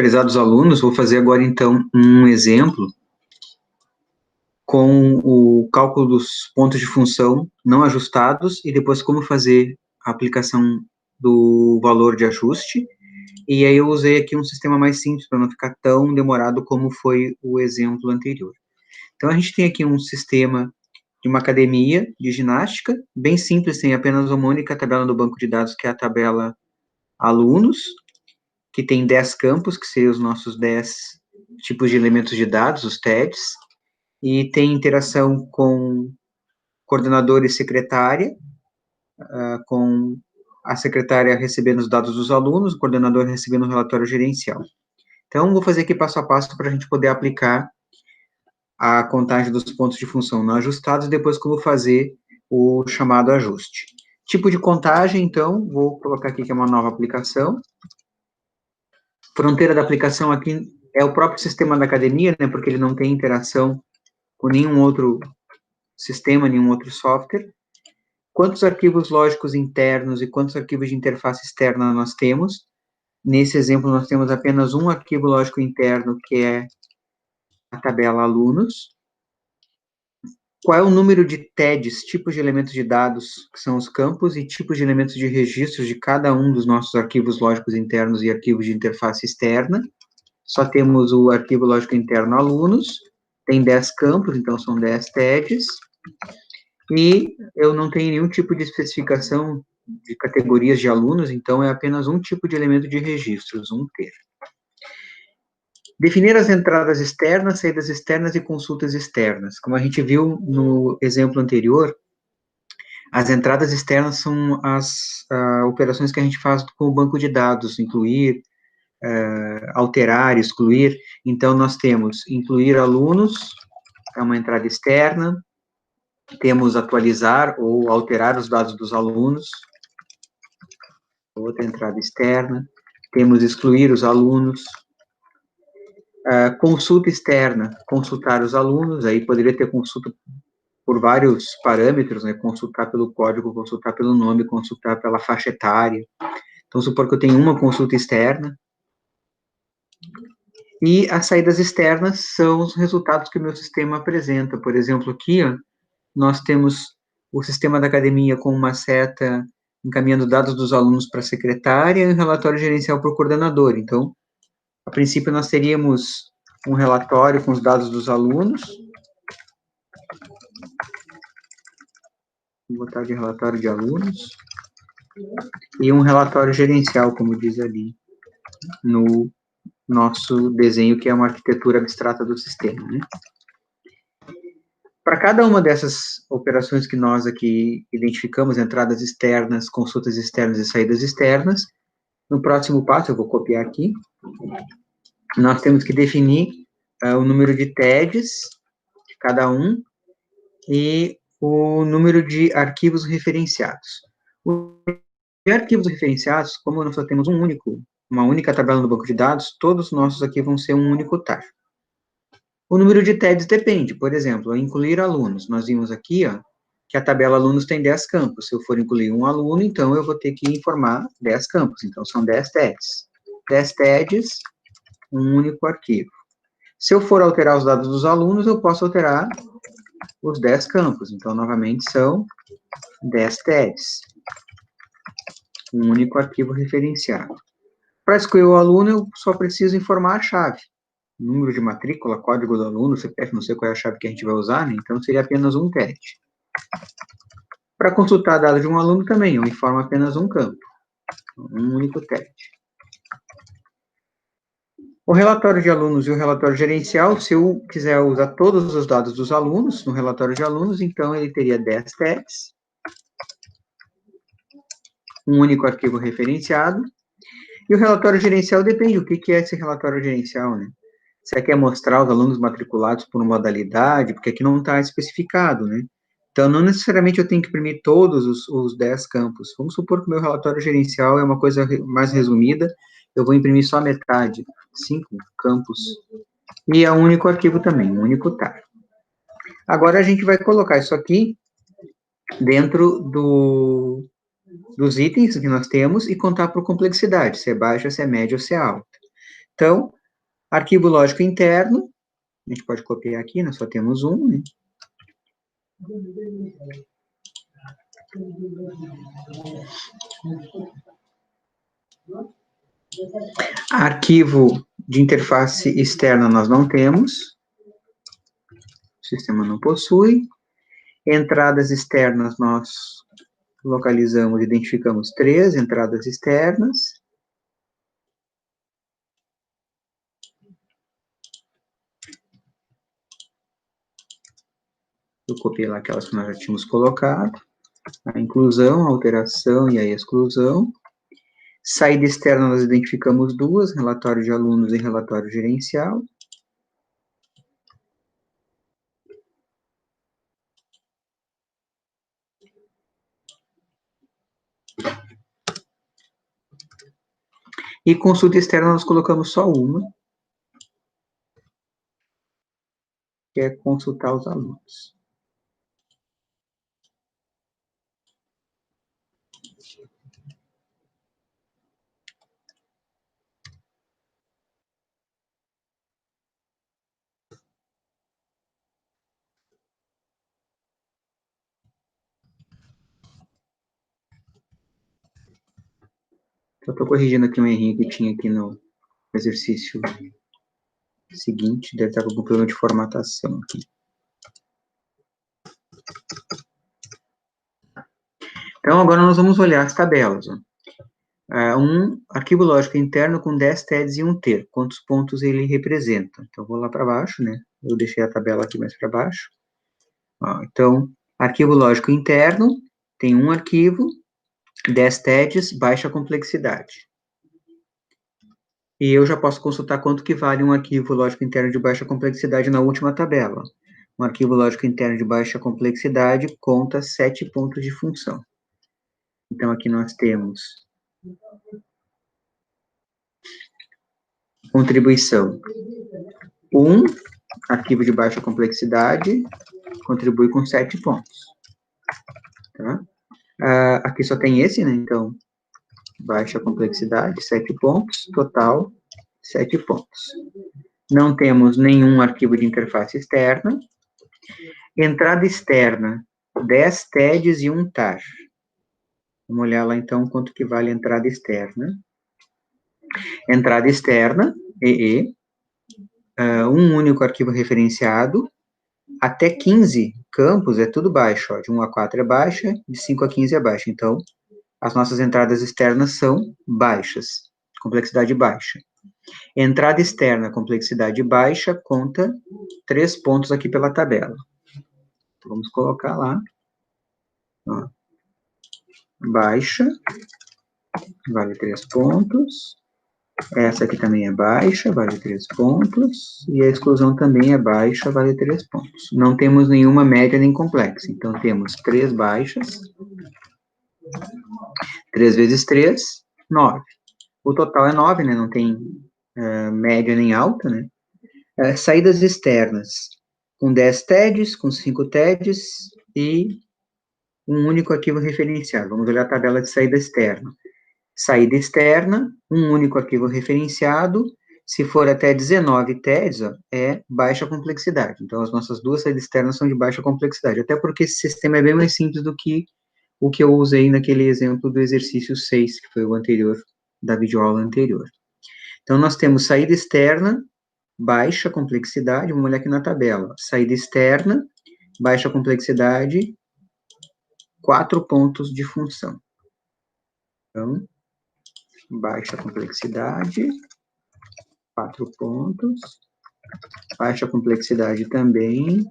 Prezados alunos, vou fazer agora, então, um exemplo com o cálculo dos pontos de função não ajustados e depois como fazer a aplicação do valor de ajuste. E aí eu usei aqui um sistema mais simples para não ficar tão demorado como foi o exemplo anterior. Então, a gente tem aqui um sistema de uma academia de ginástica, bem simples, tem apenas uma única tabela no banco de dados, que é a tabela alunos, que tem 10 campos, que seriam os nossos 10 tipos de elementos de dados, os TEDs, e tem interação com coordenador e secretária, com a secretária recebendo os dados dos alunos, o coordenador recebendo o relatório gerencial. Então, vou fazer aqui passo a passo para a gente poder aplicar a contagem dos pontos de função não ajustados e depois como fazer o chamado ajuste. Tipo de contagem, então, vou colocar aqui que é uma nova aplicação. Fronteira da aplicação aqui é o próprio sistema da academia, né, porque ele não tem interação com nenhum outro sistema, nenhum outro software. Quantos arquivos lógicos internos e quantos arquivos de interface externa nós temos? Nesse exemplo, nós temos apenas um arquivo lógico interno, que é a tabela alunos. Qual é o número de TEDs, tipos de elementos de dados, que são os campos, e tipos de elementos de registros de cada um dos nossos arquivos lógicos internos e arquivos de interface externa. Só temos o arquivo lógico interno alunos, tem 10 campos, então são 10 TEDs, e eu não tenho nenhum tipo de especificação de categorias de alunos, então é apenas um tipo de elemento de registros, um ter. Definir as entradas externas, saídas externas e consultas externas. Como a gente viu no exemplo anterior, as entradas externas são as operações que a gente faz com o banco de dados, incluir, alterar, excluir. Então, nós temos incluir alunos, é uma entrada externa, temos atualizar ou alterar os dados dos alunos, outra entrada externa, temos excluir os alunos, consulta externa, consultar os alunos, aí poderia ter consulta por vários parâmetros, né, consultar pelo código, consultar pelo nome, consultar pela faixa etária. Então, supor que eu tenho uma consulta externa, e as saídas externas são os resultados que o meu sistema apresenta. Por exemplo, aqui, ó, nós temos o sistema da academia com uma seta encaminhando dados dos alunos para a secretária e um relatório gerencial para o coordenador. Então, a princípio, nós teríamos um relatório com os dados dos alunos. Vou botar de relatório de alunos. E um relatório gerencial, como diz ali no nosso desenho, que é uma arquitetura abstrata do sistema, né? Para cada uma dessas operações que nós aqui identificamos, entradas externas, consultas externas e saídas externas, no próximo passo, eu vou copiar aqui, nós temos que definir o número de TEDs de cada um e o número de arquivos referenciados. De arquivos referenciados, como nós só temos uma única tabela no banco de dados, todos os nossos aqui vão ser um único tar. O número de TEDs depende, por exemplo, incluir alunos. Nós vimos aqui, ó, que a tabela alunos tem 10 campos. Se eu for incluir um aluno, então eu vou ter que informar 10 campos. Então, são 10 TEDs. 10 TEDs, um único arquivo. Se eu for alterar os dados dos alunos, eu posso alterar os 10 campos. Então, novamente, são 10 TEDs. Um único arquivo referenciado. Para excluir o aluno, eu só preciso informar a chave. Número de matrícula, código do aluno, CPF, não sei qual é a chave que a gente vai usar, né? Então seria apenas um TED. Para consultar dados de um aluno também, eu informo apenas um campo, um único TED. O relatório de alunos e o relatório gerencial, se eu quiser usar todos os dados dos alunos no relatório de alunos, então ele teria 10 TEDs, um único arquivo referenciado, e o relatório gerencial depende do que é esse relatório gerencial, né? Você quer mostrar os alunos matriculados por modalidade, porque aqui não está especificado, né? Então, não necessariamente eu tenho que imprimir todos os 10 campos. Vamos supor que o meu relatório gerencial é uma coisa mais resumida, eu vou imprimir só a metade, 5 campos, e é um único arquivo também, um único tar. Agora, a gente vai colocar isso aqui dentro dos itens que nós temos e contar por complexidade, se é baixa, se é média ou se é alta. Então, arquivo lógico interno, a gente pode copiar aqui, nós só temos um, né? Arquivo de interface externa nós não temos, o sistema não possui. Entradas externas nós localizamos, identificamos 3 entradas externas. Eu copiei lá aquelas que nós já tínhamos colocado. A inclusão, a alteração e a exclusão. Saída externa nós identificamos 2, relatório de alunos e relatório gerencial. E consulta externa nós colocamos só uma, que é consultar os alunos. Eu estou corrigindo aqui um errinho que tinha aqui no exercício seguinte, deve estar com algum problema de formatação aqui. Então, agora nós vamos olhar as tabelas. Um arquivo lógico interno com 10 TEDs e 1 ter. Quantos pontos ele representa? Então, eu vou lá para baixo, né? Eu deixei a tabela aqui mais para baixo. Então, arquivo lógico interno, tem um arquivo, 10 TEDs, baixa complexidade. E eu já posso consultar quanto que vale um arquivo lógico interno de baixa complexidade na última tabela. Um arquivo lógico interno de baixa complexidade conta 7 pontos de função. Então, aqui nós temos contribuição 1, arquivo de baixa complexidade, contribui com 7 pontos. Tá? Aqui só tem esse, né? Então, baixa complexidade, 7 pontos, total, 7 pontos. Não temos nenhum arquivo de interface externa. Entrada externa, 10 TEDs e 1 TAR. Vamos olhar lá, então, quanto que vale a entrada externa. Entrada externa, EE, um único arquivo referenciado, até 15 campos é tudo baixo, ó, de 1 a 4 é baixa, de 5 a 15 é baixa. Então, as nossas entradas externas são baixas, complexidade baixa. Entrada externa, complexidade baixa, conta 3 pontos aqui pela tabela. Então, vamos colocar lá. Ó. Baixa, vale 3 pontos. Essa aqui também é baixa, vale 3 pontos. E a exclusão também é baixa, vale 3 pontos. Não temos nenhuma média nem complexa. Então, temos 3 baixas. 3 vezes 3, 9. O total é 9, né? Não tem média nem alta, né? Saídas externas, com 10 TEDs, com 5 TEDs e um único arquivo referenciado. Vamos olhar a tabela de saída externa. Saída externa, um único arquivo referenciado. Se for até 19 TEDs, ó, é baixa complexidade. Então, as nossas duas saídas externas são de baixa complexidade. Até porque esse sistema é bem mais simples do que o que eu usei naquele exemplo do exercício 6, que foi o anterior, da videoaula anterior. Então, nós temos saída externa, baixa complexidade, vamos olhar aqui na tabela. Saída externa, baixa complexidade, 4 pontos de função. Então, baixa complexidade, 4 pontos. Baixa complexidade também,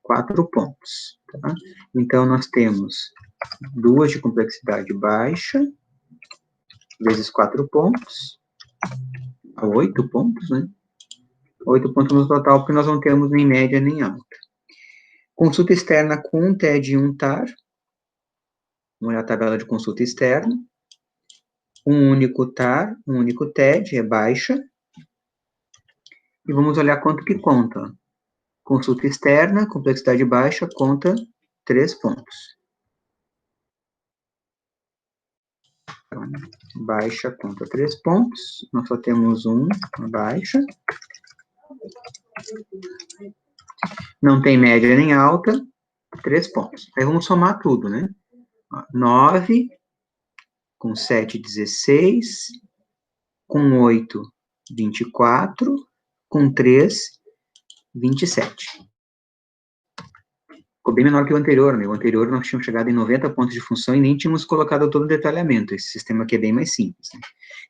4 pontos. Tá? Então, nós temos 2 de complexidade baixa, vezes 4 pontos, 8 pontos, né? 8 pontos no total, porque nós não temos nem média nem alta. Consulta externa com 1 TED e 1 TAR. Vamos olhar a tabela de consulta externa. Um único TAR, um único TED, é baixa. E vamos olhar quanto que conta. Consulta externa, complexidade baixa, conta 3 pontos. Então, baixa conta 3 pontos, nós só temos uma baixa. Não tem média nem alta, 3 pontos. Aí vamos somar tudo, né? 9, com 7, 16, com 8, 24, com 3, 27. Ficou bem menor que o anterior, né? O anterior nós tínhamos chegado em 90 pontos de função e nem tínhamos colocado todo o detalhamento. Esse sistema aqui é bem mais simples, né?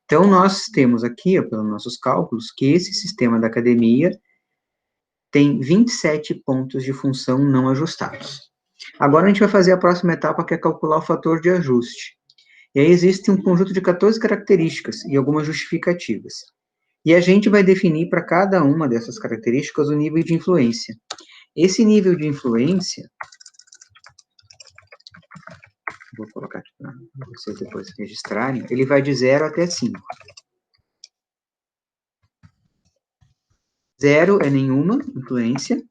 Então, nós temos aqui, ó, pelos nossos cálculos, que esse sistema da academia tem 27 pontos de função não ajustados. Agora a gente vai fazer a próxima etapa, que é calcular o fator de ajuste. E aí existe um conjunto de 14 características e algumas justificativas. E a gente vai definir para cada uma dessas características o nível de influência. Esse nível de influência, vou colocar aqui para vocês depois registrarem, ele vai de 0 até 5. 0 é nenhuma influência.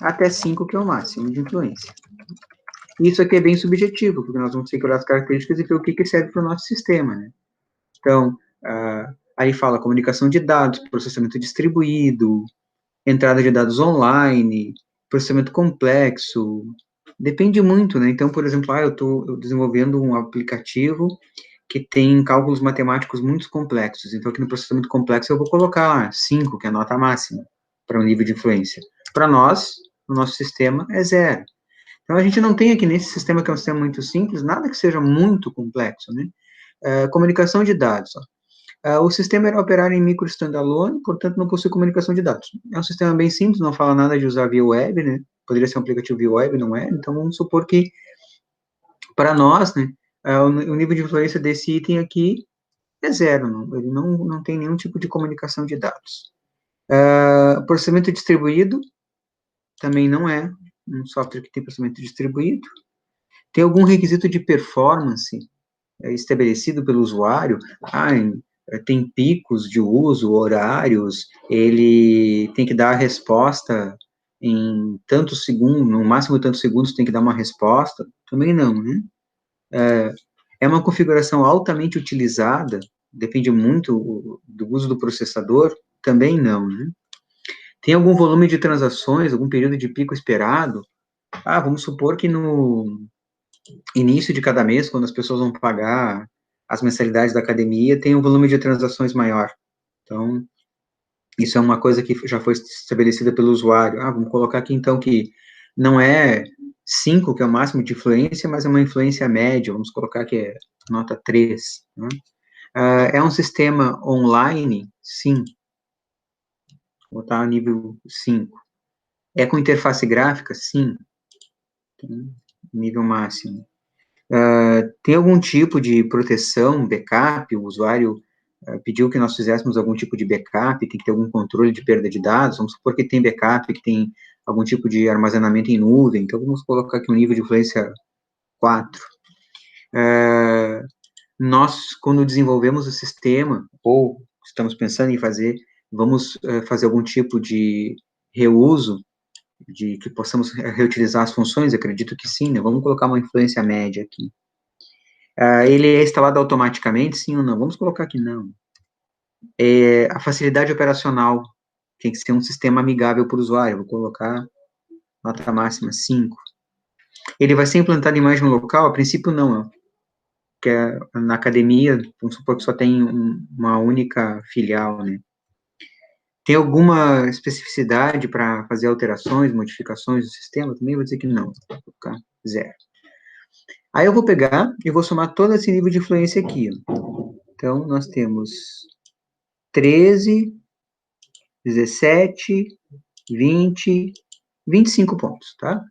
Até 5, que é o máximo de influência. Isso aqui é bem subjetivo, porque nós vamos ter que olhar as características e ver o que serve para o nosso sistema, né? Então, aí fala comunicação de dados, processamento distribuído, entrada de dados online, processamento complexo, depende muito, né? Então, por exemplo, eu estou desenvolvendo um aplicativo que tem cálculos matemáticos muito complexos, então aqui no processamento complexo eu vou colocar 5, que é a nota máxima, para um nível de influência. Para nós, o nosso sistema é 0. Então, a gente não tem aqui nesse sistema, que é um sistema muito simples, nada que seja muito complexo, né? Comunicação de dados, ó. O sistema era operar em micro standalone, portanto, não possui comunicação de dados. É um sistema bem simples, não fala nada de usar via web, né? Poderia ser um aplicativo via web, não é? Então, vamos supor que, para nós, né, o nível de influência desse item aqui é 0, não, ele não tem nenhum tipo de comunicação de dados. Processamento distribuído também não é um software que tem processamento distribuído. Tem algum requisito de performance estabelecido pelo usuário? Tem picos de uso, horários, ele tem que dar a resposta em tantos segundos, no máximo tantos segundos tem que dar uma resposta? Também não, né? É uma configuração altamente utilizada, depende muito do uso do processador? Também não, né? Tem algum volume de transações, algum período de pico esperado? Vamos supor que no início de cada mês, quando as pessoas vão pagar as mensalidades da academia, tem um volume de transações maior. Então, isso é uma coisa que já foi estabelecida pelo usuário. Vamos colocar aqui, então, que não é 5, que é o máximo de influência, mas é uma influência média, vamos colocar que é nota 3. Né? É um sistema online? Sim. Vou botar nível 5. É com interface gráfica? Sim. Então, nível máximo. Tem algum tipo de proteção, backup? O usuário pediu que nós fizéssemos algum tipo de backup, tem que ter algum controle de perda de dados, vamos supor que tem backup, que tem algum tipo de armazenamento em nuvem, então vamos colocar aqui um nível de influência 4. Nós, quando desenvolvemos o sistema, ou estamos pensando em fazer, vamos fazer algum tipo de reuso, de que possamos reutilizar as funções? Acredito que sim, né? Vamos colocar uma influência média aqui. Ele é instalado automaticamente, sim ou não? Vamos colocar aqui não. A facilidade operacional tem que ser um sistema amigável para o usuário. Vou colocar nota máxima 5. Ele vai ser implantado em mais de um local? A princípio, não. Porque na academia, vamos supor que só tem uma única filial, né? Tem alguma especificidade para fazer alterações, modificações do sistema? Também vou dizer que não. Vou colocar 0. Aí eu vou pegar e vou somar todo esse nível de influência aqui. Então, nós temos 13, 17, 20, 25 pontos, tá?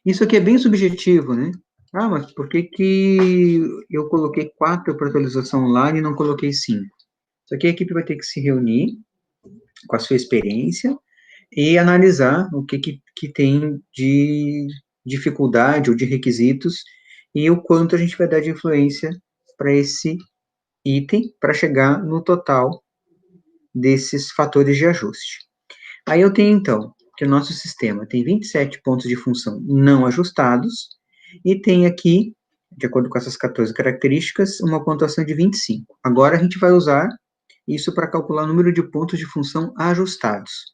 Isso aqui é bem subjetivo, né? Mas por que eu coloquei 4 para atualização online e não coloquei 5? Isso aqui a equipe vai ter que se reunir com a sua experiência e analisar o que tem de dificuldade ou de requisitos e o quanto a gente vai dar de influência para esse item para chegar no total desses fatores de ajuste. Aí eu tenho, então, que o nosso sistema tem 27 pontos de função não ajustados e tem aqui, de acordo com essas 14 características, uma pontuação de 25. Agora a gente vai usar isso para calcular o número de pontos de função ajustados.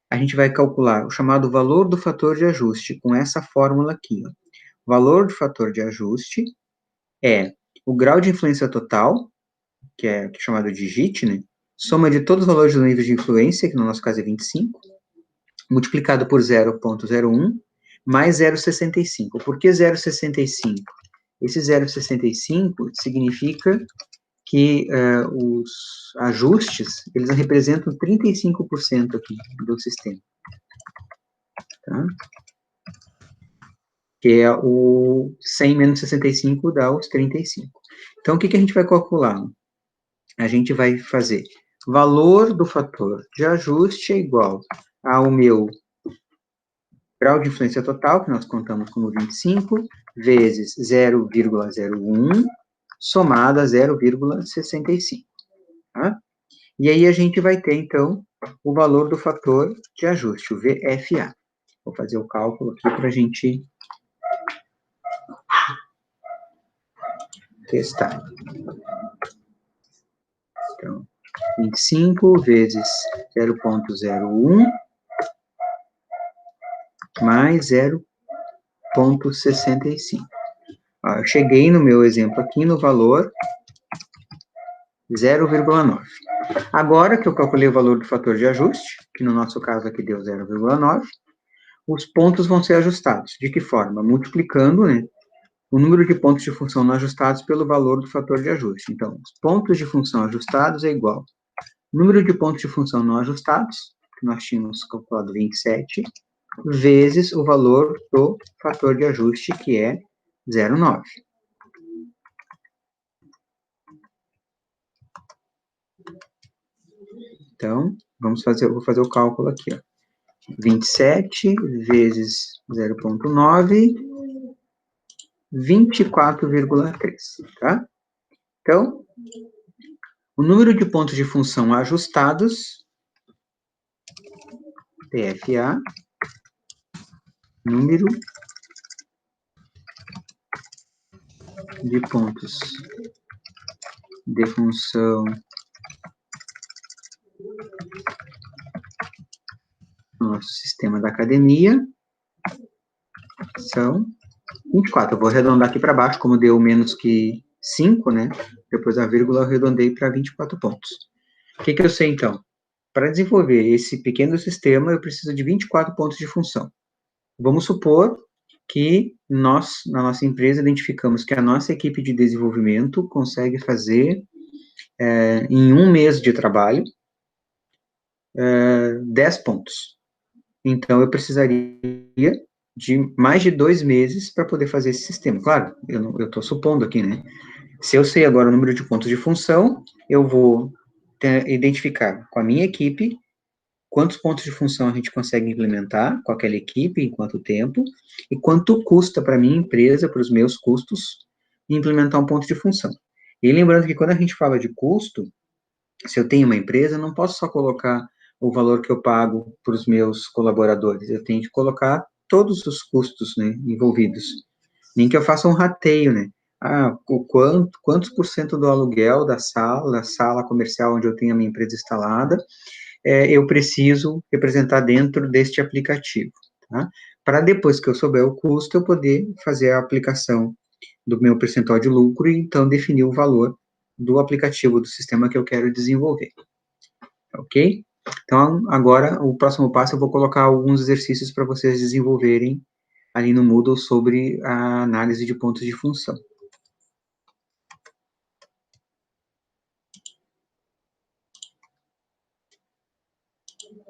A gente vai calcular o chamado valor do fator de ajuste com essa fórmula aqui. Ó. O valor do fator de ajuste é o grau de influência total, que é chamado de JIT, né? Soma de todos os valores do nível de influência, que no nosso caso é 25, multiplicado por 0,01, mais 0,65. Por que 0,65? Esse 0,65 significa que os ajustes, eles representam 35% aqui do sistema. Tá? Que é o 100 menos 65 dá os 35. Então, o que a gente vai calcular? A gente vai fazer valor do fator de ajuste é igual ao meu grau de influência total, que nós contamos como 25, vezes 0,01, somado a 0,65. Tá? E aí a gente vai ter, então, o valor do fator de ajuste, o VFA. Vou fazer o cálculo aqui para a gente testar. Então, 25 vezes 0,01 mais 0,65. Eu cheguei no meu exemplo aqui no valor 0,9. Agora que eu calculei o valor do fator de ajuste, que no nosso caso aqui deu 0,9, os pontos vão ser ajustados. De que forma? Multiplicando, né, o número de pontos de função não ajustados pelo valor do fator de ajuste. Então, os pontos de função ajustados é igual número de pontos de função não ajustados, que nós tínhamos calculado 27, vezes o valor do fator de ajuste, que é 0,9. Então, eu vou fazer o cálculo aqui, ó. 27 vezes 0,9, 24,3, tá? Então, o número de pontos de função ajustados, PFA, número de pontos de função no nosso sistema da academia são 24. Eu vou arredondar aqui para baixo, como deu menos que 5, né? Depois da vírgula eu arredondei para 24 pontos. O que eu sei, então? Para desenvolver esse pequeno sistema, eu preciso de 24 pontos de função. Vamos supor que nós, na nossa empresa, identificamos que a nossa equipe de desenvolvimento consegue fazer, em um mês de trabalho, 10 pontos. Então, eu precisaria de mais de 2 meses para poder fazer esse sistema. Claro, eu estou supondo aqui, né? Se eu sei agora o número de pontos de função, eu vou identificar com a minha equipe quantos pontos de função a gente consegue implementar com aquela equipe, em quanto tempo, e quanto custa para a minha empresa, para os meus custos, implementar um ponto de função. E lembrando que quando a gente fala de custo, se eu tenho uma empresa, eu não posso só colocar o valor que eu pago para os meus colaboradores, eu tenho que colocar todos os custos, né, envolvidos. Nem que eu faça um rateio, né? Quantos por cento do aluguel da sala comercial onde eu tenho a minha empresa instalada, eu preciso representar dentro deste aplicativo, tá? Para depois que eu souber o custo, eu poder fazer a aplicação do meu percentual de lucro e, então, definir o valor do aplicativo, do sistema que eu quero desenvolver, ok? Então, agora, o próximo passo, eu vou colocar alguns exercícios para vocês desenvolverem ali no Moodle sobre a análise de pontos de função.